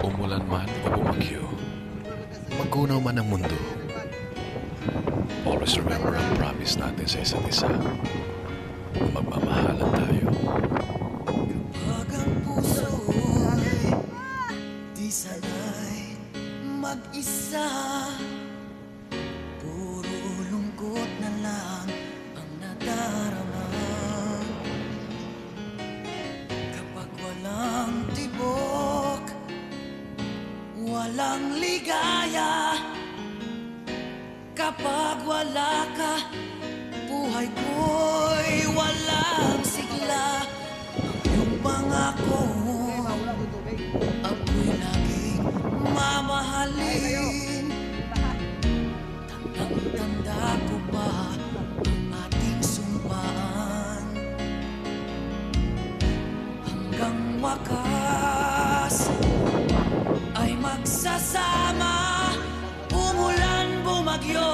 Umulan man o bumagyo, maggunaw man ang mundo, always remember ang promise natin sa isa't isa. Magmamahalan tayo. Pag ang puso'y di sanay mag-isa, puro lungkot na lang ang nadarama. Kapag walang tibok, walang ligaya, kapag wala ka, buhay ko'y walang sigla. Ang iyong pangako, ako'y laging mamahalin. Tandang-tanda ko pa ang ating sumpaan. Hanggang wakas ay magsasama, umulan, bumagyo,